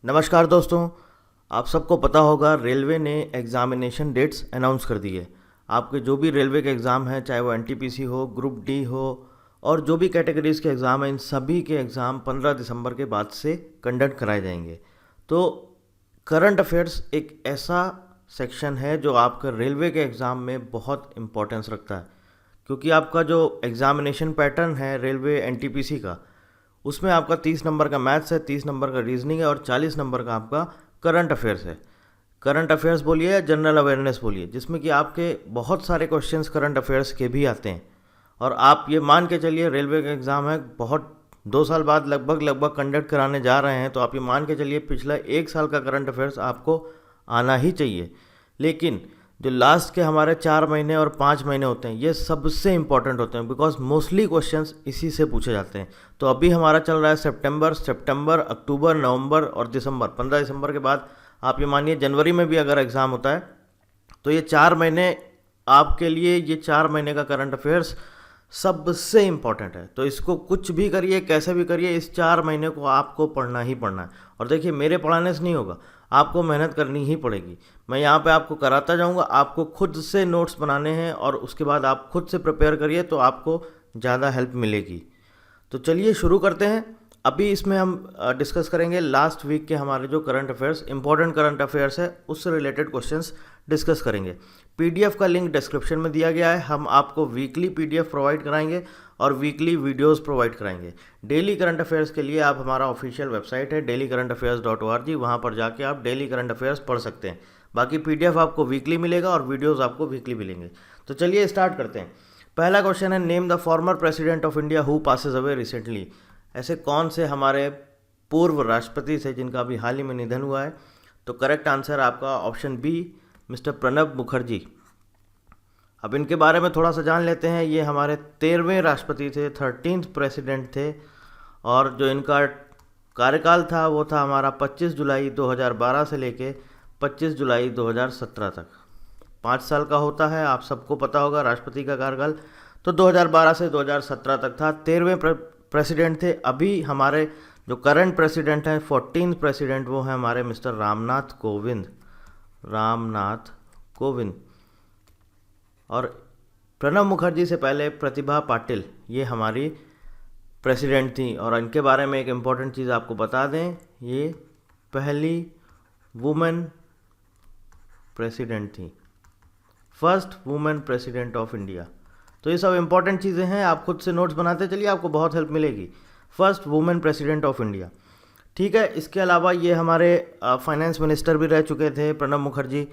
नमस्कार दोस्तों। आप सबको पता होगा रेलवे ने एग्ज़ामिनेशन डेट्स अनाउंस कर दी है। आपके जो भी रेलवे के एग्ज़ाम हैं, चाहे वो एनटीपीसी हो, ग्रुप डी हो और जो भी कैटेगरीज़ के एग्ज़ाम हैं, इन सभी के एग्ज़ाम 15 दिसंबर के बाद से कंडक्ट कराए जाएंगे। तो करंट अफेयर्स एक ऐसा सेक्शन है जो आपका रेलवे के एग्ज़ाम में बहुत इम्पोर्टेंस रखता है, क्योंकि आपका जो एग्ज़ामिनेशन पैटर्न है रेलवे एनटीपीसी का, उसमें आपका 30 नंबर का मैथ्स है, 30 नंबर का रीजनिंग है और 40 नंबर का आपका करंट अफेयर्स है। करंट अफेयर्स बोलिए या जनरल अवेयरनेस बोलिए, जिसमें कि आपके बहुत सारे क्वेश्चंस करंट अफेयर्स के भी आते हैं। और आप ये मान के चलिए रेलवे का एग्ज़ाम है, बहुत 2 साल बाद लगभग कंडक्ट कराने जा रहे हैं, तो आप ये मान के चलिए पिछला 1 साल का करंट अफेयर्स आपको आना ही चाहिए। लेकिन जो लास्ट के हमारे 4 महीने और 5 महीने होते हैं, ये सबसे इंपॉर्टेंट होते हैं, बिकॉज मोस्टली क्वेश्चंस इसी से पूछे जाते हैं। तो अभी हमारा चल रहा है सितंबर, अक्टूबर, नवंबर और दिसंबर। 15 दिसंबर के बाद आप ये मानिए जनवरी में भी अगर एग्ज़ाम होता है, तो ये 4 महीने आपके लिए, ये 4 महीने का करंट अफेयर्स सबसे इम्पॉर्टेंट है। तो इसको कुछ भी करिए, कैसे भी करिए, इस 4 महीने को आपको पढ़ना ही पढ़ना है। और देखिए, मेरे पढ़ाने से नहीं होगा, आपको मेहनत करनी ही पड़ेगी। मैं यहाँ पे आपको कराता जाऊँगा, आपको खुद से नोट्स बनाने हैं और उसके बाद आप खुद से प्रिपेयर करिए, तो आपको ज़्यादा हेल्प मिलेगी। तो चलिए शुरू करते हैं। अभी इसमें हम डिस्कस करेंगे लास्ट वीक के हमारे जो current affairs, important current affairs है, उससे रिलेटेड क्वेश्चंस डिस्कस करेंगे। पीडीएफ का लिंक डिस्क्रिप्शन में दिया गया है। हम आपको वीकली पीडीएफ प्रोवाइड कराएंगे और वीकली वीडियोस प्रोवाइड कराएंगे। डेली करंट अफेयर्स के लिए आप हमारा ऑफिशियल वेबसाइट है dailycurrentaffairs.org, वहाँ पर जाके आप डेली करंट अफेयर्स पढ़ सकते हैं। बाकी पीडीएफ आपको वीकली मिलेगा और वीडियोज़ आपको वीकली मिलेंगे। तो चलिए स्टार्ट करते हैं। पहला क्वेश्चन है, name the former president of India who Passage away recently. ऐसे कौन से हमारे पूर्व राष्ट्रपति थे जिनका अभी हाल ही में निधन हुआ है? तो करेक्ट आंसर आपका option B, mister Pranab Mukherjee. अब इनके बारे में थोड़ा सा जान लेते हैं। ये हमारे 13वें राष्ट्रपति थे, 13th प्रेसिडेंट थे, और जो इनका कार्यकाल था वो था हमारा 25 जुलाई 2012 से लेके 25 जुलाई 2017 तक। 5 साल का होता है, आप सबको पता होगा राष्ट्रपति का कार्यकाल। तो 2012 से 2017 तक था। 13वें प्रेसिडेंट थे। अभी हमारे जो करंट प्रेसिडेंट हैं, 14th प्रेसिडेंट, वो हैं हमारे मिस्टर रामनाथ कोविंद। और प्रणब मुखर्जी से पहले प्रतिभा पाटिल, ये हमारी प्रेसिडेंट थी। और इनके बारे में एक इम्पॉर्टेंट चीज़ आपको बता दें, ये पहली वुमेन प्रेसिडेंट थी, first women president of India. तो ये सब इंपॉर्टेंट चीज़ें हैं, आप खुद से नोट्स बनाते चलिए, आपको बहुत हेल्प मिलेगी। First women president of India, ठीक है। इसके अलावा ये हमारे फाइनेंस मिनिस्टर भी रह चुके थे प्रणब मुखर्जी,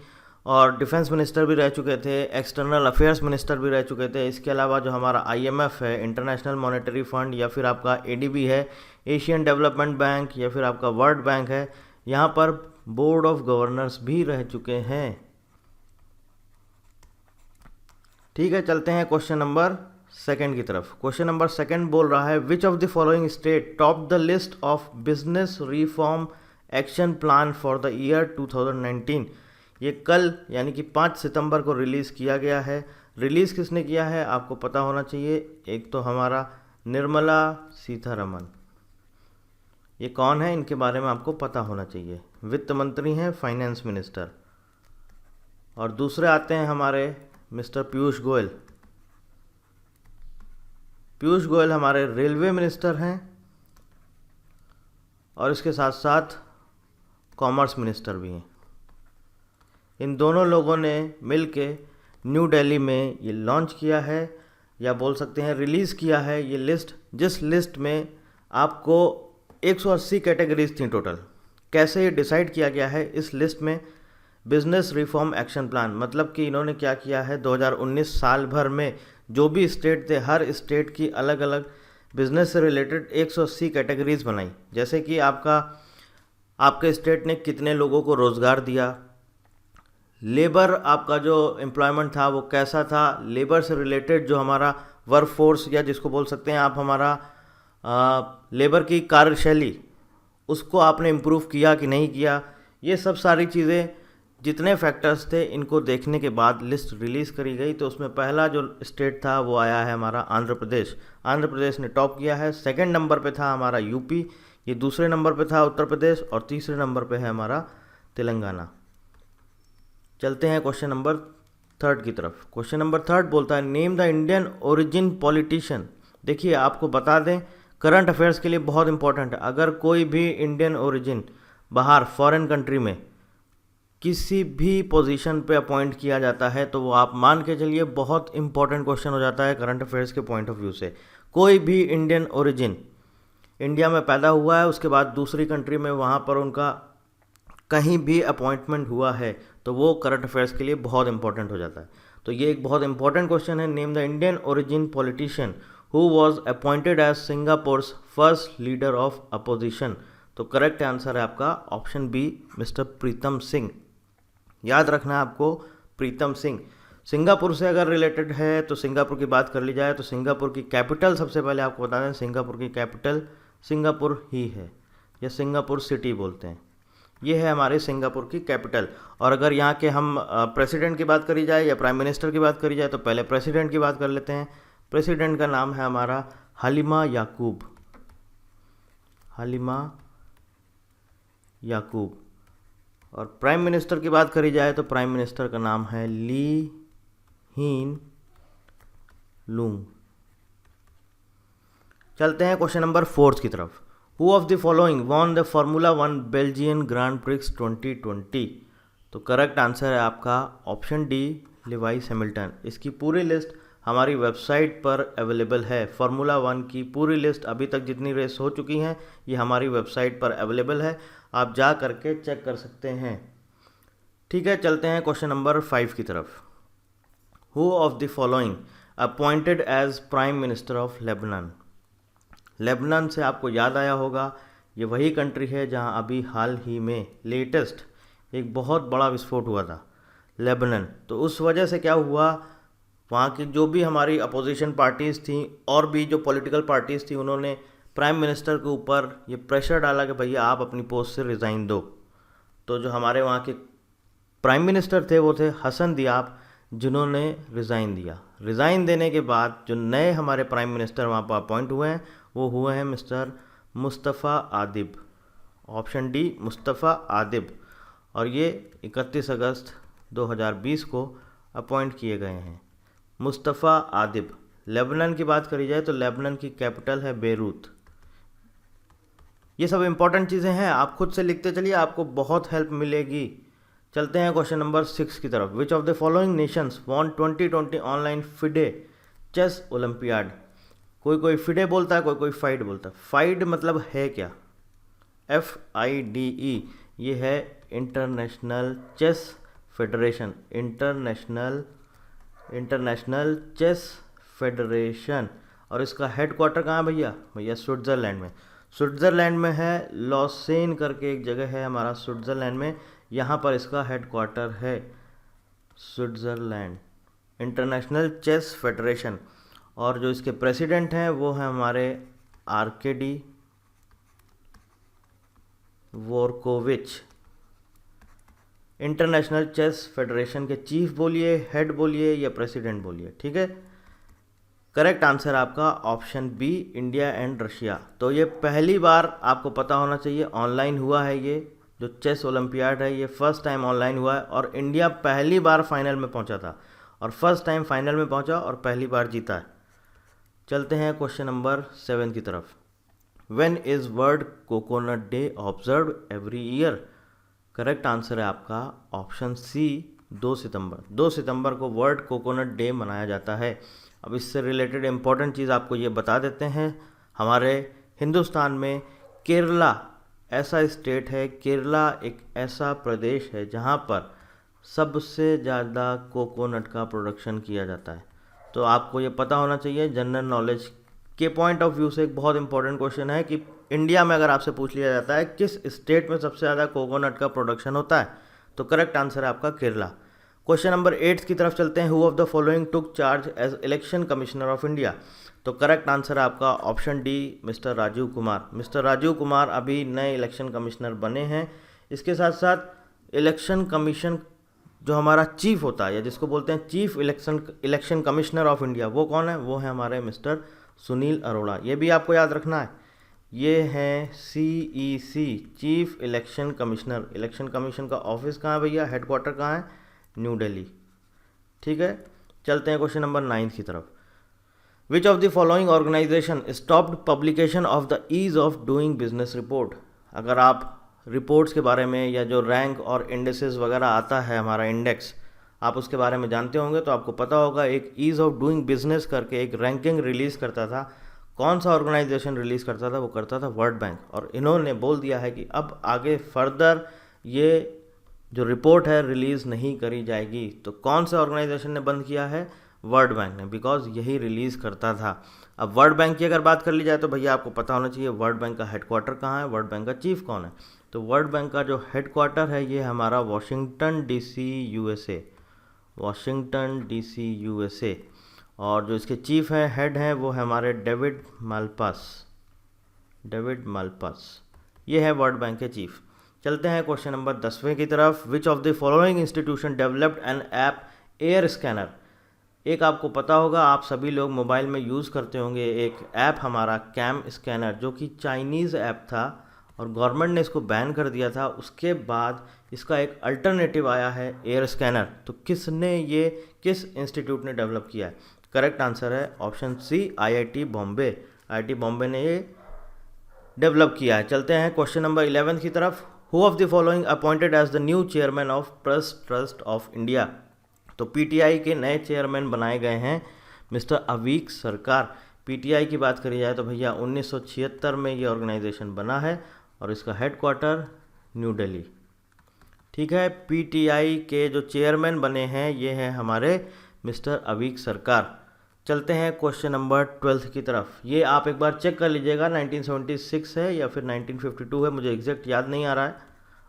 और डिफेंस मिनिस्टर भी रह चुके थे, एक्सटर्नल अफेयर्स मिनिस्टर भी रह चुके थे। इसके अलावा जो हमारा आईएमएफ है, इंटरनेशनल मॉनेटरी फंड, या फिर आपका एडीबी है, एशियन डेवलपमेंट बैंक, या फिर आपका वर्ल्ड बैंक है, यहाँ पर बोर्ड ऑफ गवर्नर्स भी रह चुके हैं। ठीक है, चलते हैं क्वेश्चन नंबर सेकंड की तरफ। क्वेश्चन नंबर सेकंड बोल रहा है, विच of the following state top the list of business reform action plan for the year 2019। ये कल यानी कि 5 सितंबर को रिलीज़ किया गया है। रिलीज़ किसने किया है आपको पता होना चाहिए। एक तो हमारा निर्मला सीतारमन, ये कौन है, इनके बारे में आपको पता होना चाहिए, वित्त मंत्री हैं, फाइनेंस मिनिस्टर। और दूसरे आते हैं हमारे मिस्टर पीयूष गोयल। पीयूष गोयल हमारे रेलवे मिनिस्टर हैं और इसके साथ साथ कॉमर्स मिनिस्टर भी हैं। इन दोनों लोगों ने मिलके न्यू दिल्ली में ये लॉन्च किया है, या बोल सकते हैं रिलीज़ किया है ये लिस्ट, जिस लिस्ट में आपको 180 कैटेगरीज थी टोटल। कैसे ये डिसाइड किया गया है इस लिस्ट में, बिजनेस रिफॉर्म एक्शन प्लान, मतलब कि इन्होंने क्या किया है, 2019 साल भर में जो भी स्टेट थे, हर स्टेट की अलग अलग बिजनेस से रिलेटेड 180 कैटेगरीज बनाई। जैसे कि आपके स्टेट ने कितने लोगों को रोज़गार दिया, लेबर आपका जो एम्प्लॉयमेंट था वो कैसा था, लेबर से रिलेटेड जो हमारा वर्क फोर्स, या जिसको बोल सकते हैं आप हमारा लेबर की कार्यशैली, उसको आपने इम्प्रूव किया कि नहीं किया। ये सब सारी चीज़ें, जितने फैक्टर्स थे, इनको देखने के बाद लिस्ट रिलीज़ करी गई। तो उसमें पहला जो स्टेट था वो आया है हमारा आंध्र प्रदेश। आंध्र प्रदेश ने टॉप किया है। सेकंड नंबर पे था हमारा यूपी। ये दूसरे नंबर पे था उत्तर प्रदेश और तीसरे नंबर पे है हमारा तेलंगाना। चलते हैं क्वेश्चन नंबर 3 की तरफ। क्वेश्चन नंबर 3 बोलता है name the Indian origin politician. देखिए आपको बता दें, करंट अफेयर्स के लिए बहुत इंपॉर्टेंट है। अगर कोई भी इंडियन ओरिजिन बाहर फॉरेन कंट्री में किसी भी पोजीशन पे अपॉइंट किया जाता है तो वो आप मान के चलिए बहुत इंपॉर्टेंट क्वेश्चन हो जाता है करंट अफेयर्स के पॉइंट ऑफ व्यू से। कोई भी इंडियन ओरिजिन इंडिया में पैदा हुआ है, उसके बाद दूसरी कंट्री में वहाँ पर उनका कहीं भी अपॉइंटमेंट हुआ है तो वो करंट अफेयर्स के लिए बहुत इंपॉर्टेंट हो जाता है। तो ये एक बहुत इंपॉर्टेंट क्वेश्चन है। Name the Indian origin politician who was appointed as Singapore's first leader of opposition. तो करेक्ट आंसर है आपका option B, mister Pritam Singh. याद रखना है आपको, प्रीतम सिंह। सिंगापुर से अगर रिलेटेड है तो सिंगापुर की बात कर ली जाए तो सिंगापुर की कैपिटल, सबसे पहले आपको बता दें, सिंगापुर की कैपिटल सिंगापुर ही है, या सिंगापुर सिटी बोलते हैं। ये है हमारे सिंगापुर की कैपिटल। और अगर यहाँ के हम प्रेसिडेंट की बात करी जाए या प्राइम मिनिस्टर की बात करी जाए तो पहले प्रेसिडेंट की बात कर लेते हैं। प्रेसिडेंट का नाम है हमारा हलीमा याकूब, हलीमा याकूब। और प्राइम मिनिस्टर की बात करी जाए तो प्राइम मिनिस्टर का नाम है ली हीन लूंग। चलते हैं क्वेश्चन नंबर 4 की तरफ। Who of the following won the formula 1 Belgian grand prix 2020। तो करेक्ट आंसर है आपका ऑप्शन डी, लिवाइस हैमिल्टन। इसकी पूरी लिस्ट हमारी वेबसाइट पर अवेलेबल है। फार्मूला 1 की पूरी लिस्ट अभी तक जितनी रेस हो चुकी हैं ये हमारी वेबसाइट पर अवेलेबल है, आप जा करके चेक कर सकते हैं। ठीक है, चलते हैं क्वेश्चन नंबर 5 की तरफ। Who of the following appointed as prime minister of Lebanon. Lebanon से आपको याद आया होगा, ये वही कंट्री है जहां अभी हाल ही में लेटेस्ट एक बहुत बड़ा विस्फोट हुआ था, लेबनान। तो उस वजह से क्या हुआ, वहाँ की जो भी हमारी अपोजिशन पार्टीज़ थी और भी जो पॉलिटिकल पार्टीज़ थी, उन्होंने प्राइम मिनिस्टर के ऊपर ये प्रेशर डाला कि भैया आप अपनी पोस्ट से रिज़ाइन दो। तो जो हमारे वहाँ के प्राइम मिनिस्टर थे वो थे हसन दियाब, जिन्होंने रिज़ाइन दिया। रिज़ाइन देने के बाद जो नए हमारे प्राइम मिनिस्टर वहाँ पर अपॉइंट हुए हैं वो हुए हैं mister Mustafa Adib, option D, Mustafa Adib. और ये 31 अगस्त 2020 को अपॉइंट किए गए हैं मुस्तफ़ा आदिब। लेबनान की बात करी जाए तो लेबनान की कैपिटल है बेरूत। ये सब इंपॉर्टेंट चीज़ें हैं, आप खुद से लिखते चलिए, आपको बहुत हेल्प मिलेगी। चलते हैं क्वेश्चन नंबर 6 की तरफ। Which of the following nations won 2020 online FIDE chess Olympiad. कोई फिडे बोलता है, कोई फाइड बोलता है। फाइड मतलब है क्या, FIDE, ये है international chess federation, international chess federation. और इसका हेडक्वार्टर कहाँ है भैया स्विट्ज़रलैंड में। स्विट्ज़रलैंड में है, लॉसेन करके एक जगह है हमारा स्विट्ज़रलैंड में, यहाँ पर इसका हेडक्वार्टर है स्विट्ज़रलैंड, इंटरनेशनल चेस फेडरेशन। और जो इसके प्रेसिडेंट हैं वो हैं हमारे Arkady Vorkovich. International chess federation के चीफ बोलिए, हेड बोलिए या प्रेसिडेंट बोलिए, ठीक है। करेक्ट आंसर आपका option B, India and Russia. तो ये पहली बार आपको पता होना चाहिए ऑनलाइन हुआ है, ये जो चेस ओलंपियाड है ये फर्स्ट टाइम ऑनलाइन हुआ है और इंडिया पहली बार फाइनल में पहुंचा था और फर्स्ट टाइम फाइनल में पहुंचा और पहली बार जीता है। चलते हैं क्वेश्चन नंबर 7 की तरफ। When is world coconut day observe every year. Correct answer है आपका ऑप्शन सी, 2 सितंबर। 2 सितंबर को वर्ल्ड कोकोनट डे मनाया जाता है। अब इससे रिलेटेड इम्पॉर्टेंट चीज़ आपको ये बता देते हैं, हमारे हिंदुस्तान में केरला ऐसा स्टेट है, केरला एक ऐसा प्रदेश है जहाँ पर सबसे ज़्यादा कोकोनट का प्रोडक्शन किया जाता है। तो आपको ये पता होना चाहिए, जनरल नॉलेज के पॉइंट ऑफ व्यू से एक बहुत इंपॉर्टेंट क्वेश्चन है कि इंडिया में अगर आपसे पूछ लिया जाता है किस स्टेट में सबसे ज़्यादा कोकोनट का प्रोडक्शन होता है, तो करेक्ट आंसर है आपका केरला। क्वेश्चन नंबर 8 की तरफ चलते हैं। Who of the following took charge as election commissioner of India. तो करेक्ट आंसर है आपका option D, mister Rajiv Kumar. Mister Rajiv Kumar अभी नए इलेक्शन कमिश्नर बने हैं। इसके साथ साथ इलेक्शन कमीशन जो हमारा चीफ होता है या जिसको बोलते हैं chief election commissioner of India, वो कौन है, वो है हमारे मिस्टर सुनील अरोड़ा। ये भी आपको याद रखना है, ये हैं CEC, chief election commissioner. Election commission का ऑफिस कहाँ है भैया, हेडक्वार्टर कहाँ है, न्यू दिल्ली। ठीक है, चलते हैं क्वेश्चन नंबर 9 की तरफ। Which of the following organisation stopped publication of the ease of doing business report. अगर आप रिपोर्ट्स के बारे में या जो रैंक और इंडेसेस वगैरह आता है हमारा इंडेक्स, आप उसके बारे में जानते होंगे तो आपको पता होगा एक ईज ऑफ डूइंग बिजनेस करके एक रैंकिंग रिलीज़ करता था। कौन सा ऑर्गेनाइजेशन रिलीज़ करता था, वो करता था वर्ल्ड बैंक। और इन्होंने बोल दिया है कि अब आगे फर्दर ये जो रिपोर्ट है रिलीज़ नहीं करी जाएगी। तो कौन से ऑर्गेनाइजेशन ने बंद किया है, वर्ल्ड बैंक ने, बिकॉज यही रिलीज़ करता था। अब वर्ल्ड बैंक की अगर बात कर ली जाए तो भैया आपको पता होना चाहिए वर्ल्ड बैंक का हेडक्वार्टर कहाँ है, वर्ल्ड बैंक का चीफ कौन है। तो वर्ल्ड बैंक का जो हेडक्वार्टर है ये हमारा Washington DC USA, Washington DC USA। और जो इसके चीफ हैं, हेड हैं, वो है हमारे डेविड मालपास, डेविड मालपास, ये है वर्ल्ड बैंक के चीफ। चलते हैं क्वेश्चन नंबर 10वें की तरफ। Which of the following institution developed N app air scanner. एक आपको पता होगा, आप सभी लोग मोबाइल में यूज़ करते होंगे एक ऐप हमारा कैम स्कैनर, जो कि चाइनीज़ ऐप था और गवर्नमेंट ने इसको बैन कर दिया था। उसके बाद इसका एक अल्टरनेटिव आया है एयर स्कैनर। तो किसने ये, किस इंस्टीट्यूट ने डेवलप किया है, करेक्ट आंसर है option C, IIT Bombay. IIT Bombay ने ये डेवलप किया है। चलते हैं क्वेश्चन नंबर 11 की तरफ। Who of the following appointed as the new chairman of press trust of India. तो PTI के नए चेयरमैन बनाए गए हैं मिस्टर अवीक सरकार। PTI की बात करी जाए तो भैया 1976 में ये ऑर्गेनाइजेशन बना है और इसका हेडक्वार्टर न्यू दिल्ली। ठीक है, PTI के जो चेयरमैन बने हैं ये हैं हमारे मिस्टर अवीक सरकार। चलते हैं क्वेश्चन नंबर 12 की तरफ। ये आप एक बार चेक कर लीजिएगा 1976 है या फिर 1952 है, मुझे एग्जैक्ट याद नहीं आ रहा है,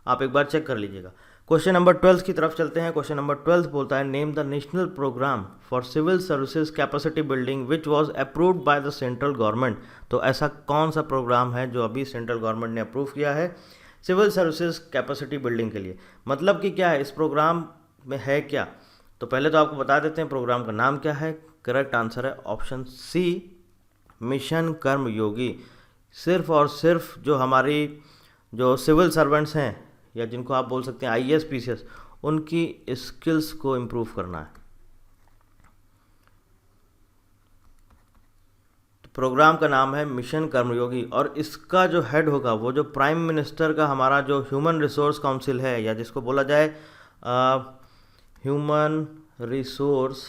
आप एक बार चेक कर लीजिएगा। क्वेश्चन नंबर 12 की तरफ चलते हैं। क्वेश्चन नंबर 12 बोलता है name the national programme for civil services capacity building which was approved by the central government. तो ऐसा कौन सा प्रोग्राम है जो अभी सेंट्रल गवर्नमेंट ने अप्रूव किया है सिविल सर्विसेज कैपेसिटी बिल्डिंग के लिए। मतलब कि क्या है, इस प्रोग्राम में है क्या, तो पहले तो आपको बता देते हैं प्रोग्राम का नाम क्या है। करेक्ट आंसर है ऑप्शन सी, मिशन कर्मयोगी। सिर्फ और सिर्फ जो हमारी जो सिविल सर्वेंट्स हैं या जिनको आप बोल सकते हैं IAS PCS, उनकी स्किल्स को इम्प्रूव करना है। तो प्रोग्राम का नाम है मिशन कर्मयोगी और इसका जो हेड होगा वो जो प्राइम मिनिस्टर का हमारा जो ह्यूमन रिसोर्स काउंसिल है या जिसको बोला जाए ह्यूमन रिसोर्स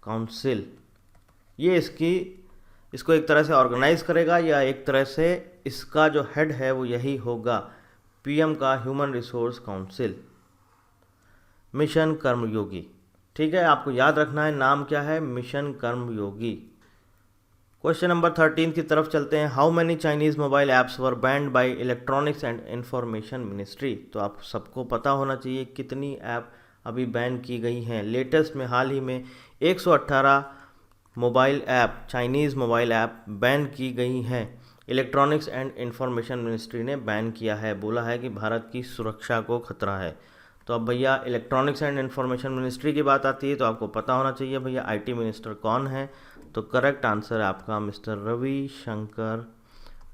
काउंसिल, ये इसको एक तरह से ऑर्गेनाइज करेगा या एक तरह से इसका जो हेड है वो यही होगा PM का ह्यूमन रिसोर्स काउंसिल, मिशन कर्मयोगी। ठीक है, आपको याद रखना है नाम क्या है, मिशन कर्मयोगी। क्वेश्चन नंबर 13 की तरफ चलते हैं। How many Chinese mobile apps were banned by electronics and information ministry. तो आप सबको पता होना चाहिए कितनी ऐप अभी बैन की गई हैं। लेटेस्ट में हाल ही में 118 mobile app, Chinese mobile app ban की गई हैं। इलेक्ट्रॉनिक्स एंड इंफॉर्मेशन मिनिस्ट्री ने बैन किया है, बोला है कि भारत की सुरक्षा को खतरा है। तो अब भैया इलेक्ट्रॉनिक्स एंड इंफॉर्मेशन मिनिस्ट्री की बात आती है तो आपको पता होना चाहिए भैया IT मिनिस्टर कौन है। तो करेक्ट आंसर है आपका मिस्टर रविशंकर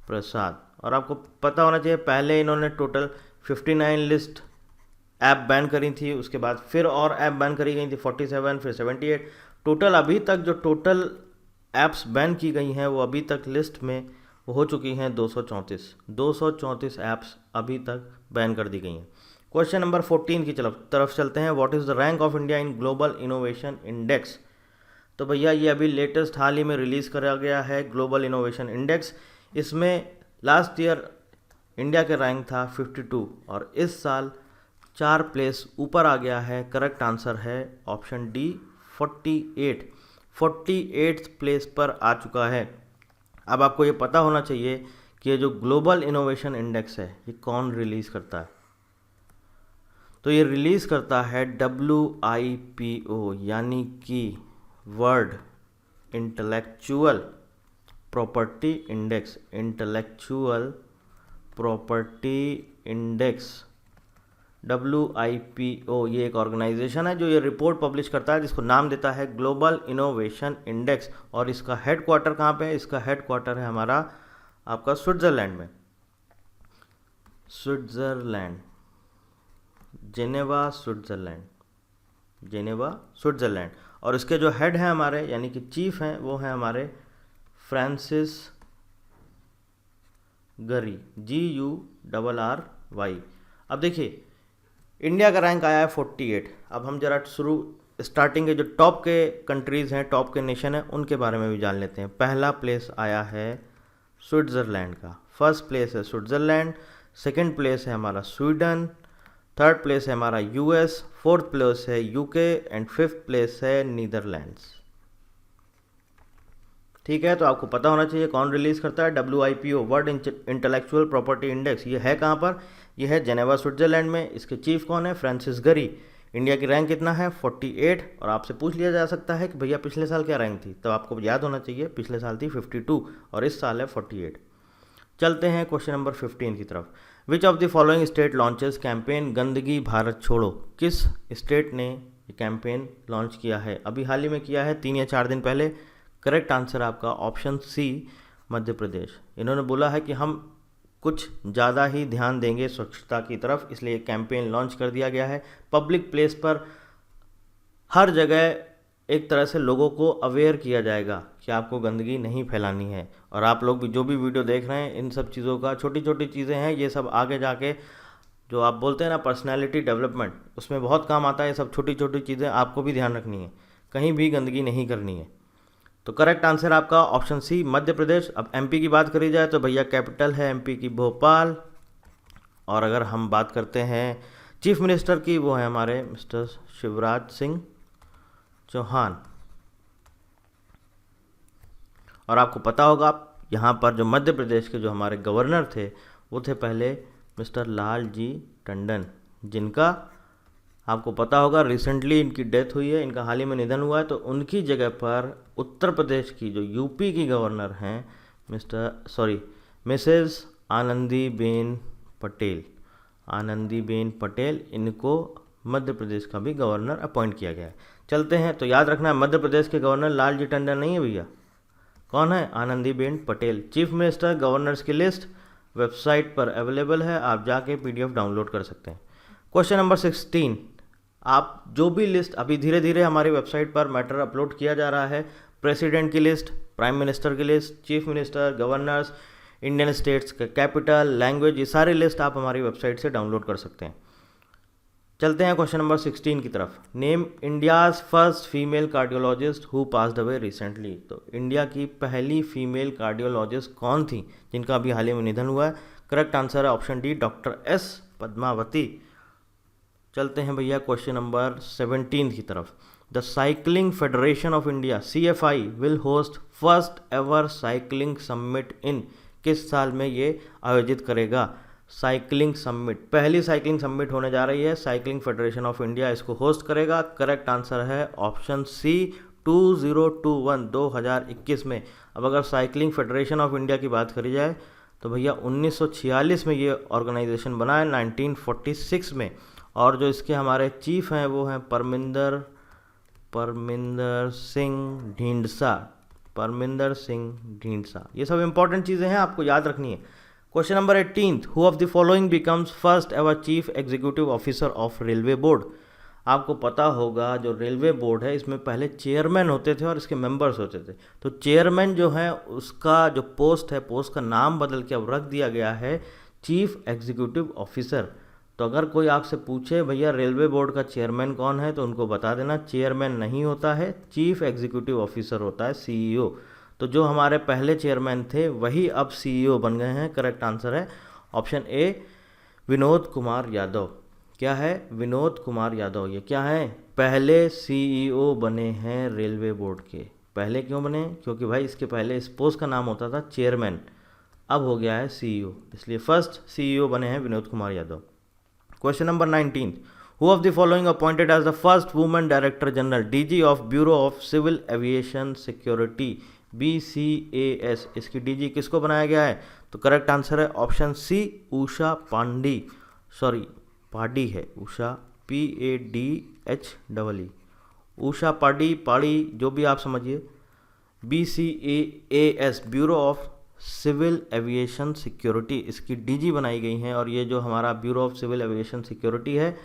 प्रसाद। और आपको पता होना चाहिए पहले इन्होंने टोटल 59 लिस्ट ऐप बैन करी थी, उसके बाद फिर और ऐप बैन करी गई थी 47, फिर 78। टोटल अभी तक जो टोटल ऐप्स बैन की गई हैं वो अभी तक लिस्ट में हो चुकी हैं 234 ऐप्स अभी तक बैन कर दी गई हैं। क्वेश्चन नंबर 14 की तरफ चलते हैं। What is the rank of India in global innovation index. तो भैया ये अभी लेटेस्ट हाल ही में रिलीज़ करा गया है ग्लोबल इनोवेशन इंडेक्स। इसमें लास्ट ईयर इंडिया का रैंक था 52 और इस साल 4 प्लेस ऊपर आ गया है। करेक्ट आंसर है ऑप्शन डी 48 प्लेस पर आ चुका है। अब आपको ये पता होना चाहिए कि ये जो ग्लोबल इनोवेशन इंडेक्स है ये कौन रिलीज़ करता है। तो ये रिलीज़ करता है WIPO यानी कि world intellectual property index, intellectual property index. WIPO ये एक ऑर्गेनाइजेशन है जो ये रिपोर्ट पब्लिश करता है, जिसको नाम देता है ग्लोबल इनोवेशन इंडेक्स। और इसका हेड क्वार्टर कहाँ पे है? इसका हेड क्वार्टर है हमारा आपका स्विट्ज़रलैंड में, Switzerland, Geneva Switzerland, Geneva Switzerland. और इसके जो हेड हैं हमारे यानी कि चीफ हैं वो हैं हमारे फ्रांसिस गरी, GURRY। अब देखिए इंडिया का रैंक आया है 48। अब हम जरा स्टार्टिंग के जो टॉप के कंट्रीज़ हैं, टॉप के नेशन हैं, उनके बारे में भी जान लेते हैं। पहला प्लेस आया है स्विट्ज़रलैंड का, फर्स्ट प्लेस है स्विट्ज़रलैंड, सेकंड प्लेस है हमारा स्वीडन, थर्ड प्लेस है हमारा US, फोर्थ प्लेस है UK एंड फिफ्थ प्लेस है नीदरलैंड्स। ठीक है, तो आपको पता होना चाहिए कौन रिलीज़ करता है WIPO, world intellectual property index. ये है कहाँ पर? ये है जेनेवा स्विट्ज़रलैंड में। इसके चीफ कौन है? फ्रांसिस गरी। इंडिया की रैंक कितना है? 48। और आपसे पूछ लिया जा सकता है कि भैया पिछले साल क्या रैंक थी, तो आपको याद होना चाहिए पिछले साल थी 52 और इस साल है 48। चलते हैं क्वेश्चन नंबर 15 की तरफ। Which of the following state launches campaign गंदगी भारत छोड़ो? किस स्टेट ने ये कैंपेन लॉन्च किया है? अभी हाल ही में किया है, 3 या 4 दिन पहले। करेक्ट आंसर आपका ऑप्शन सी, मध्य प्रदेश। इन्होंने बोला है कि हम कुछ ज़्यादा ही ध्यान देंगे स्वच्छता की तरफ, इसलिए कैंपेन लॉन्च कर दिया गया है। पब्लिक प्लेस पर हर जगह एक तरह से लोगों को अवेयर किया जाएगा कि आपको गंदगी नहीं फैलानी है। और आप लोग भी जो भी वीडियो देख रहे हैं, इन सब चीज़ों का, छोटी छोटी चीज़ें हैं, ये सब आगे जाके जो आप बोलते हैं ना पर्सनैलिटी डेवलपमेंट, उसमें बहुत काम आता है। ये सब छोटी छोटी चीज़ें आपको भी ध्यान रखनी है, कहीं भी गंदगी नहीं करनी है। तो करेक्ट आंसर आपका ऑप्शन सी, मध्य प्रदेश। अब MP की बात करी जाए तो भैया कैपिटल है MP की भोपाल। और अगर हम बात करते हैं चीफ मिनिस्टर की, वो है हमारे मिस्टर शिवराज सिंह चौहान। और आपको पता होगा यहाँ पर जो मध्य प्रदेश के जो हमारे गवर्नर थे वो थे पहले मिस्टर लालजी टंडन, जिनका आपको पता होगा रिसेंटली इनकी डेथ हुई है, इनका हाल ही में निधन हुआ है। तो उनकी जगह पर उत्तर प्रदेश की जो UP की गवर्नर हैं मिसेस आनंदीबेन पटेल, आनंदीबेन पटेल, इनको मध्य प्रदेश का भी गवर्नर अपॉइंट किया गया है। चलते हैं, तो याद रखना है मध्य प्रदेश के गवर्नर लालजी टंडन नहीं है भैया, कौन है? Anandiben Patel. Chief minister governors की लिस्ट वेबसाइट पर अवेलेबल है, आप जाके PDF डाउनलोड कर सकते हैं। क्वेश्चन नंबर 16, आप जो भी लिस्ट, अभी धीरे धीरे हमारी वेबसाइट पर मैटर अपलोड किया जा रहा है, प्रेसिडेंट की लिस्ट, प्राइम मिनिस्टर की list, chief minister, governors, Indian states का कैपिटल, लैंग्वेज, ये सारी लिस्ट आप हमारी वेबसाइट से डाउनलोड कर सकते हैं। चलते हैं क्वेश्चन नंबर 16 की तरफ। Name India's first female cardiologist who passed away recently? तो इंडिया की पहली फीमेल कार्डियोलॉजिस्ट कौन थी जिनका अभी हाल ही में निधन हुआ है? करेक्ट आंसर है option D, doctor S Padmavati. चलते हैं भैया क्वेश्चन नंबर 17 की तरफ। The cycling federation of India CFI will host first ever cycling summit in? किस साल में ये आयोजित करेगा साइकिलिंग समिट? पहली साइकिलिंग समिट होने जा रही है, साइकिलिंग फेडरेशन ऑफ इंडिया इसको होस्ट करेगा। करेक्ट आंसर है ऑप्शन सी, 2021 में। अब अगर साइकिलिंग फेडरेशन ऑफ इंडिया की बात करी जाए तो भैया 1946 में ये ऑर्गेनाइजेशन बना है, 1946 में। और जो इसके हमारे चीफ हैं वो हैं परमिंदर सिंह ढींढसा, परमिंदर सिंह ढींढसा। ये सब इंपॉर्टेंट चीज़ें हैं, आपको याद रखनी है। Question number 18, who of the following becomes first ever chief executive officer of railway board? आपको पता होगा जो रेलवे बोर्ड है इसमें पहले चेयरमैन होते थे और इसके मेंबर्स होते थे। तो चेयरमैन जो है उसका जो पोस्ट है, पोस्ट का नाम बदल के अब रख दिया गया है चीफ एग्जीक्यूटिव ऑफिसर। तो अगर कोई आपसे पूछे भैया रेलवे बोर्ड का चेयरमैन कौन है, तो उनको बता देना चेयरमैन नहीं होता है, चीफ एग्जीक्यूटिव ऑफिसर होता है, CEO। तो जो हमारे पहले चेयरमैन थे वही अब CEO बन गए हैं। करेक्ट आंसर है ऑप्शन ए, विनोद कुमार यादव। क्या है? विनोद कुमार यादव। ये क्या है? पहले CEO बने हैं रेलवे बोर्ड के। पहले क्यों बने? क्योंकि भाई इसके पहले इस पोस्ट का नाम होता था चेयरमैन, अब हो गया है CEO, इसलिए फर्स्ट CEO बने हैं Vinod Kumar Yadav. Question number 19, who of the following appointed as the first women director general DG of bureau of civil aviation security BCAS? इसकी DG किसको बनाया गया है? तो करेक्ट आंसर है ऑप्शन सी, उषा पांडे, पाडी है, उषा PADHEE, उषा पाडी, पाड़ी, जो भी आप समझिए। BCAAS, bureau of civil aviation security, इसकी DG बनाई गई हैं। और ये जो हमारा bureau of civil aviation security है,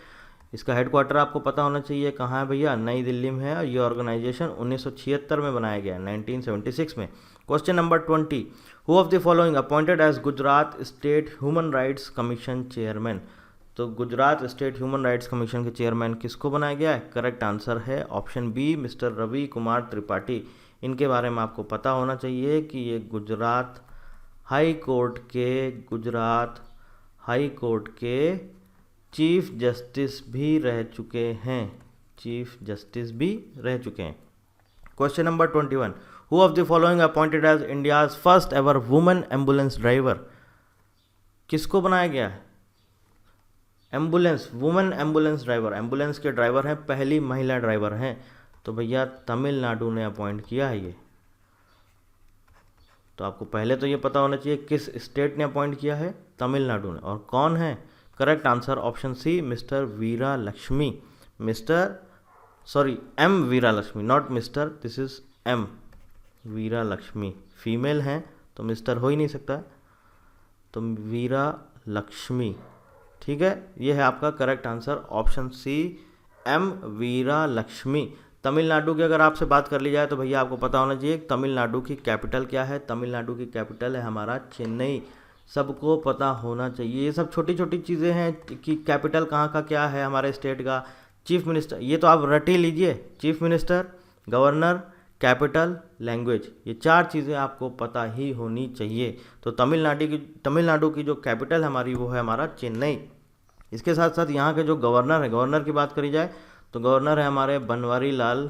इसका हेडक्वार्टर आपको पता होना चाहिए कहाँ है भैया, नई दिल्ली में है। और ये ऑर्गेनाइजेशन 1976 में बनाया गया, 1976 में। Question number 20, who of the following appointed as Gujarat state human rights commission chairman. तो Gujarat state human rights commission के चेयरमैन किसको बनाया गया है? करेक्ट आंसर है option B, mister Ravi Kumar Tripathi. इनके बारे में आपको पता होना चाहिए कि ये गुजरात हाई कोर्ट के चीफ जस्टिस भी रह चुके हैं, question number 21, who of the following appointed as India's first ever women ambulance driver. किसको बनाया गया है? वुमेन एम्बुलेंस ड्राइवर, एम्बुलेंस के ड्राइवर हैं, पहली महिला ड्राइवर हैं। तो भैया तमिलनाडु ने अपॉइंट किया है ये। तो आपको पहले तो ये पता होना चाहिए किस स्टेट ने अपॉइंट किया है, तमिलनाडु ने। और कौन है? Correct answer option C, mister Veera Lakshmi, M Veera Lakshmi, not mister, this is M Veera Lakshmi. Female हैं तो मिस्टर हो ही नहीं सकता, तो वीरा लक्ष्मी, ठीक है। ये है आपका correct answer option C, M Veera Lakshmi. Tamil Nadu की अगर आपसे बात कर ली जाए तो भैया आपको पता होना चाहिए तमिलनाडु की कैपिटल क्या है। तमिलनाडु की कैपिटल है हमारा चेन्नई, सबको पता होना चाहिए। ये सब छोटी छोटी चीज़ें हैं कि कैपिटल कहाँ का क्या है हमारे स्टेट का। चीफ मिनिस्टर, ये तो आप रट ही लीजिए, chief minister, governor, capital, language, ये 4 चीज़ें आपको पता ही होनी चाहिए। तो तमिलनाडु की जो कैपिटल हमारी वो है हमारा चेन्नई। इसके साथ साथ यहाँ के जो गवर्नर है, गवर्नर की बात करी जाए तो गवर्नर है हमारे बनवारी लाल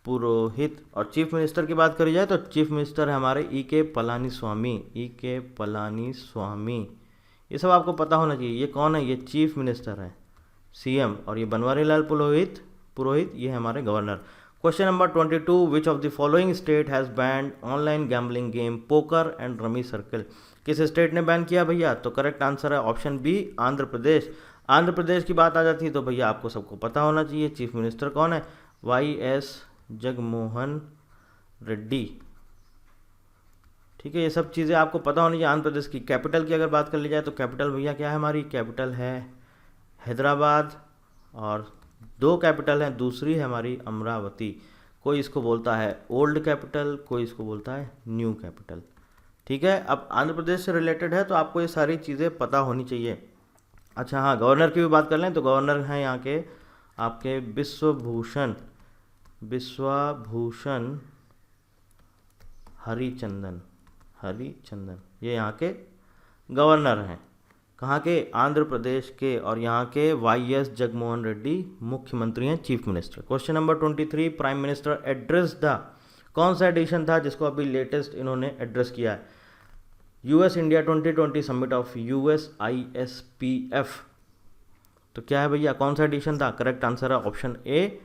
पुरोहित। और चीफ मिनिस्टर की बात करी जाए तो चीफ मिनिस्टर है हमारे EK पलानीस्वामी। ये सब आपको पता होना चाहिए। ये कौन है? ये चीफ मिनिस्टर है, CM। और ये बनवारी लाल पुरोहित ये है हमारे governor. Question number 22, which of the following state has band online gambling game poker and rummy circle. किस स्टेट ने बैन किया भैया? तो करेक्ट आंसर है ऑप्शन बी, आंध्र प्रदेश। आंध्र प्रदेश की बात आ जाती है तो भैया आपको सबको पता होना चाहिए चीफ मिनिस्टर कौन है, YS जगनमोहन रेड्डी, ठीक है। ये सब चीज़ें आपको पता होनी चाहिए। आंध्र प्रदेश की कैपिटल की अगर बात कर ली जाए तो कैपिटल भैया क्या है हमारी? कैपिटल है हैदराबाद। और 2 कैपिटल हैं, दूसरी है हमारी अमरावती। कोई इसको बोलता है ओल्ड कैपिटल, कोई इसको बोलता है न्यू कैपिटल, ठीक है। अब आंध्र प्रदेश से रिलेटेड है तो आपको ये सारी चीज़ें पता होनी चाहिए। अच्छा हाँ, गवर्नर की भी बात कर लें तो गवर्नर हैं यहाँ के आपके विश्वभूषण हरिचंदन, ये यहाँ के गवर्नर हैं। कहाँ के? आंध्र प्रदेश के। और यहाँ के YS जगनमोहन रेड्डी मुख्यमंत्री हैं, chief minister. Question number 23, prime minister address the, कौन सा एडिशन था जिसको अभी लेटेस्ट इन्होंने एड्रेस किया है? US India 2020 summit of USISPF। तो क्या है भैया, कौन सा एडिशन था? करेक्ट आंसर है ऑप्शन ए,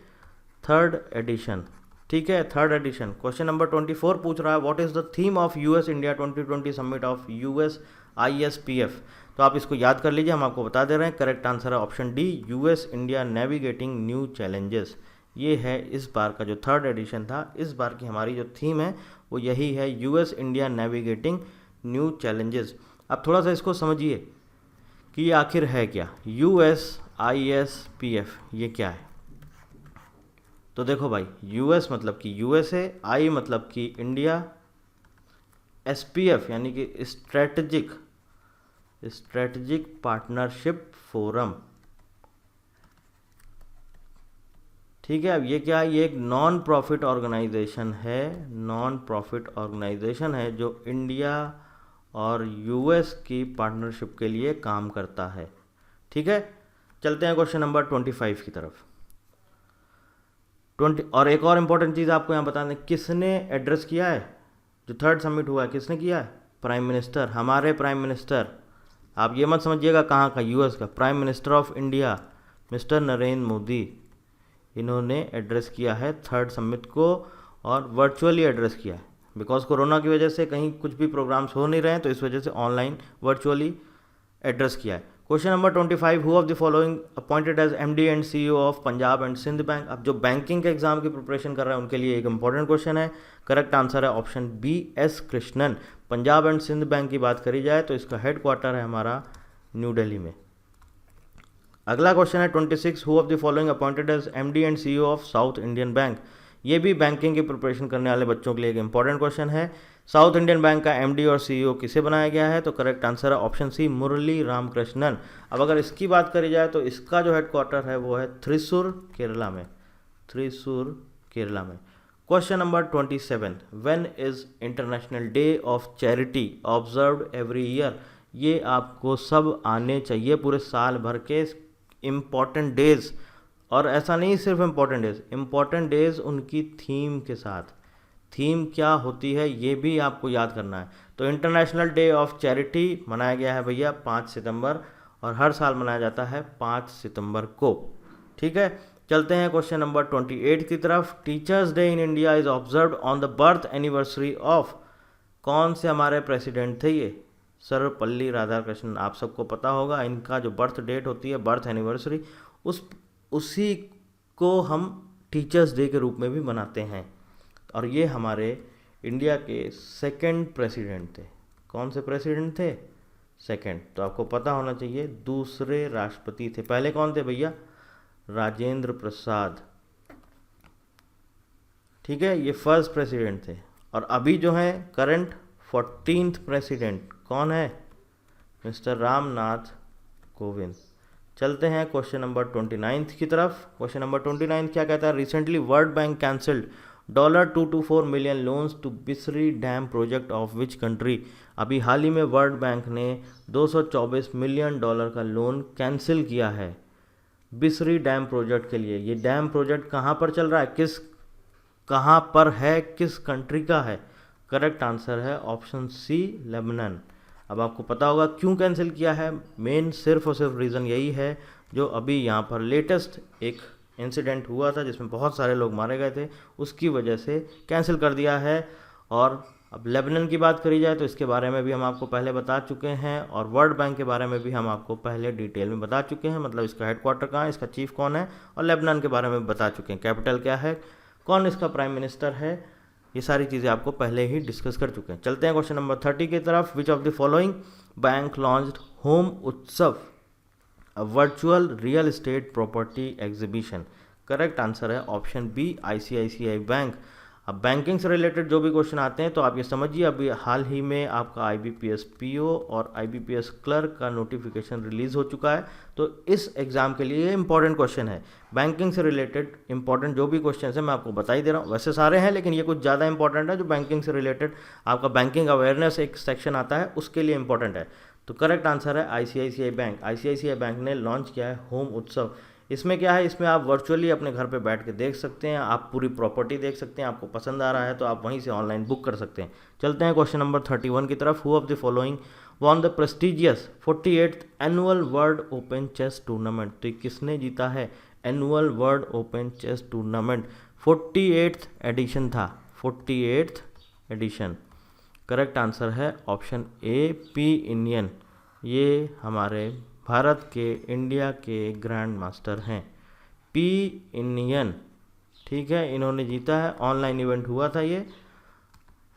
3rd एडिशन, ठीक है, 3rd एडिशन। क्वेश्चन नंबर 24 पूछ रहा है what is the theme of US India 2020 summit of USISPF। तो आप इसको याद कर लीजिए, हम आपको बता दे रहे हैं। करेक्ट आंसर है option D, US India navigating new challenges. ये है इस बार का जो 3rd एडिशन था, इस बार की हमारी जो थीम है वो यही है, US India navigating new challenges. अब थोड़ा सा इसको समझिए कि ये आखिर है क्या, USISPF ये क्या है। तो देखो भाई, US मतलब कि USA, I मतलब कि इंडिया, SPF यानी कि स्ट्रेटेजिक पार्टनरशिप फोरम, ठीक है। अब ये क्या है? ये एक नॉन प्रॉफिट ऑर्गेनाइजेशन है, जो इंडिया और US की पार्टनरशिप के लिए काम करता है, ठीक है। चलते हैं क्वेश्चन नंबर 25 की तरफ। 20 और एक और इम्पोर्टेंट चीज़ आपको यहाँ बता दें, किसने एड्रेस किया है जो 3rd समिट हुआ है, किसने किया है? प्राइम मिनिस्टर, हमारे प्राइम मिनिस्टर। आप ये मत समझिएगा कहाँ का, US का। Prime minister of India mister Narendra Modi, इन्होंने एड्रेस किया है 3rd समिट को, और वर्चुअली एड्रेस किया है। बिकॉज कोरोना की वजह से कहीं कुछ भी प्रोग्राम्स हो नहीं रहे हैं, तो इस वजह से ऑनलाइन वर्चुअली एड्रेस किया है। Question number 25, who of the following appointed as MD and CEO of Punjab and Sind bank. अब जो बैंकिंग के एग्जाम की प्रिपरेशन कर रहे हैं उनके लिए एक इंपॉर्टेंट क्वेश्चन है। करेक्ट आंसर है option B S Krishnan. Punjab and Sind bank की बात करी जाए तो इसका हेडक्वार्टर है हमारा न्यू दिल्ली में। अगला क्वेश्चन है 26, who of the following appointed as MD and CEO of South Indian bank. ये भी बैंकिंग की प्रिपरेशन करने वाले बच्चों के लिए एक इंपॉर्टेंट क्वेश्चन है। साउथ इंडियन बैंक का एमडी और सीईओ किसे बनाया गया है, तो करेक्ट आंसर है ऑप्शन सी मुरली रामकृष्णन। अब अगर इसकी बात करी जाए तो इसका जो हेडक्वार्टर है वो है थ्रिसुर केरला में, थ्रिसुर केरला में। Question number 27, when is international day of charity observed every year. ये आपको सब आने चाहिए, पूरे साल भर के इम्पॉर्टेंट डेज, और ऐसा नहीं सिर्फ इम्पॉर्टेंट डेज उनकी थीम के साथ। थीम क्या होती है ये भी आपको याद करना है। तो इंटरनेशनल डे ऑफ चैरिटी मनाया गया है भैया 5 सितंबर, और हर साल मनाया जाता है 5 सितंबर को। ठीक है, चलते हैं क्वेश्चन नंबर 28 की तरफ। Teachers day in India is observed on the birth anniversary of. कौन से हमारे प्रेसिडेंट थे ये? सर्वपल्ली राधाकृष्णन। आप सबको पता होगा इनका जो बर्थ डेट होती है, बर्थ एनिवर्सरी, उसी को हम टीचर्स डे के रूप में भी मनाते हैं। और ये हमारे इंडिया के सेकंड प्रेसिडेंट थे। कौन से प्रेसिडेंट थे? सेकंड। तो आपको पता होना चाहिए दूसरे राष्ट्रपति थे। पहले कौन थे भैया? राजेंद्र प्रसाद। ठीक है, ये फर्स्ट प्रेसिडेंट थे। और अभी जो है करंट 14th प्रेसिडेंट कौन है? मिस्टर रामनाथ कोविंद। चलते हैं क्वेश्चन नंबर 29 की तरफ। क्वेश्चन नंबर 29 क्या कहता है? Recently World Bank cancelled $224 million loans to Bisri dam project of which country. अभी हाल ही में वर्ल्ड बैंक ने $224 मिलियन का लोन कैंसिल किया है बिसरी डैम प्रोजेक्ट के लिए। ये डैम प्रोजेक्ट कहाँ पर चल रहा है, कहाँ पर है, किस कंट्री का है? करेक्ट आंसर है ऑप्शन सी लेबनान। अब आपको पता होगा क्यों कैंसिल किया है। मेन सिर्फ और सिर्फ रीज़न यही है, जो अभी यहाँ पर लेटेस्ट एक इंसिडेंट हुआ था जिसमें बहुत सारे लोग मारे गए थे, उसकी वजह से कैंसिल कर दिया है। और अब लेबनान की बात करी जाए तो इसके बारे में भी हम आपको पहले बता चुके हैं, और वर्ल्ड बैंक के बारे में भी हम आपको पहले डिटेल में बता चुके हैं, मतलब इसका हेडक्वार्टर कहाँ है, इसका चीफ कौन है, और लेबनान के बारे में बता चुके हैं, कैपिटल क्या है, कौन इसका प्राइम मिनिस्टर है, ये सारी चीज़ें आपको पहले ही डिस्कस कर चुके हैं। चलते हैं क्वेश्चन नंबर 30 की तरफ। Which of the following bank launched home Utsav, a virtual real estate property exhibition. Correct answer है ऑप्शन बी आईसीआईसीआई बैंक। अब बैंकिंग से रिलेटेड जो भी क्वेश्चन आते हैं तो आप ये समझिए, अभी हाल ही में आपका आईबीपीएस पीओ और आईबीपीएस क्लर्क का नोटिफिकेशन रिलीज़ हो चुका है, तो इस एग्ज़ाम के लिए इंपॉर्टेंट क्वेश्चन है। बैंकिंग से रिलेटेड इंपॉर्टेंट जो भी क्वेश्चन है मैं आपको बता ही दे रहा हूँ, वैसे सारे हैं लेकिन ये कुछ ज़्यादा इंपॉर्टेंट है जो बैंकिंग से रिलेटेड, आपका बैंकिंग अवेयरनेस एक सेक्शन आता है उसके लिए इंपॉर्टेंट है। तो करेक्ट आंसर है आईसीआईसीआई बैंक। आईसीआईसीआई बैंक ने लॉन्च किया है होम उत्सव। इसमें क्या है, इसमें आप वर्चुअली अपने घर पे बैठ के देख सकते हैं, आप पूरी प्रॉपर्टी देख सकते हैं, आपको पसंद आ रहा है तो आप वहीं से ऑनलाइन बुक कर सकते हैं। चलते हैं क्वेश्चन नंबर 31 की तरफ। Who of the following won the prestigious 48th annual world open chess tournament. तो किसने जीता है annual world open chess tournament? 48th edition था, 48th एडिशन। करेक्ट आंसर है ऑप्शन ए पी इनियन। ये हमारे भारत के, इंडिया के ग्रैंड मास्टर हैं पी इनियन। ठीक है, इन्होंने जीता है, ऑनलाइन इवेंट हुआ था ये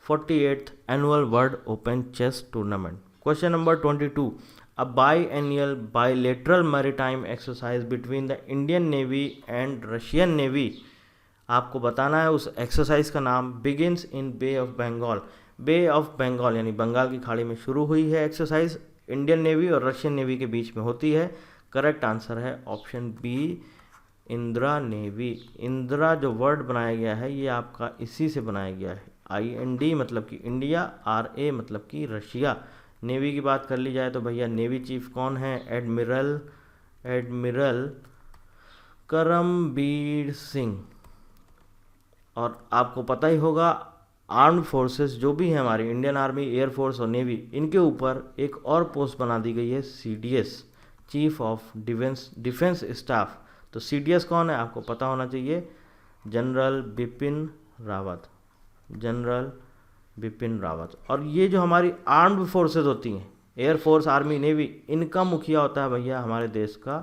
48th annual world open chess tournament. Question number 22, a biannual bilateral maritime exercise between the Indian navy and Russian navy. आपको बताना है उस एक्सरसाइज का नाम। Begins in Bay of Bengal. Bay of Bengal यानी बंगाल की खाड़ी में शुरू हुई है एक्सरसाइज, इंडियन नेवी और रशियन नेवी के बीच में होती है। करेक्ट आंसर है option B Indra navy. Indra जो वर्ड बनाया गया है ये आपका इसी से बनाया गया है, IND मतलब कि इंडिया, RA मतलब कि रशिया। नेवी की बात कर ली जाए तो भैया नेवी चीफ कौन है? एडमिरल करमबीर सिंह। और आपको पता ही होगा आर्म्ड फोर्सेस जो भी है हमारी इंडियन आर्मी, एयरफोर्स और नेवी, इनके ऊपर एक और पोस्ट बना दी गई है CDS, chief of defence staff. तो CDS कौन है आपको पता होना चाहिए, जनरल बिपिन रावत, जनरल बिपिन रावत। और ये जो हमारी आर्म्ड फोर्सेस होती हैं एयरफोर्स, आर्मी, नेवी, इनका मुखिया होता है भैया हमारे देश का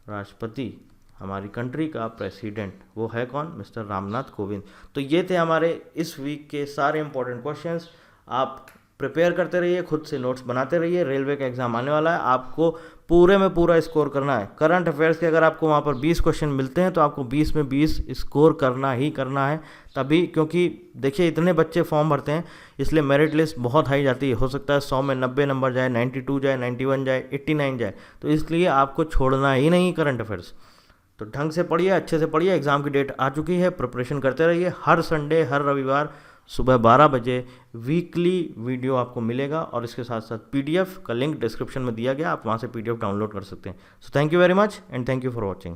राष्ट्रपति, हमारी कंट्री का प्रेसिडेंट। वो है कौन? मिस्टर रामनाथ कोविंद। तो ये थे हमारे इस वीक के सारे इंपॉर्टेंट क्वेश्चंस। आप प्रिपेयर करते रहिए, खुद से नोट्स बनाते रहिए। रेलवे का एग्जाम आने वाला है, आपको पूरे में पूरा स्कोर करना है। करंट अफेयर्स के अगर आपको वहाँ पर 20 क्वेश्चन मिलते हैं तो आपको 20 में 20 स्कोर करना ही करना है। तभी, क्योंकि देखिए इतने बच्चे फॉर्म भरते हैं, इसलिए मेरिट लिस्ट बहुत हाई जाती है। हो सकता है 100 में 90 नंबर जाए, 92 जाए, 91 जाए, 89 जाए। तो इसलिए आपको छोड़ना ही नहीं करंट अफेयर्स। तो ढंग से पढ़िए, अच्छे से पढ़िए। एग्ज़ाम की डेट आ चुकी है, प्रिपरेशन करते रहिए। हर संडे, हर रविवार सुबह 12 बजे वीकली वीडियो आपको मिलेगा, और इसके साथ साथ पीडीएफ का लिंक डिस्क्रिप्शन में दिया गया, आप वहाँ से पीडीएफ डाउनलोड कर सकते हैं। So thank you very much and thank you for watching.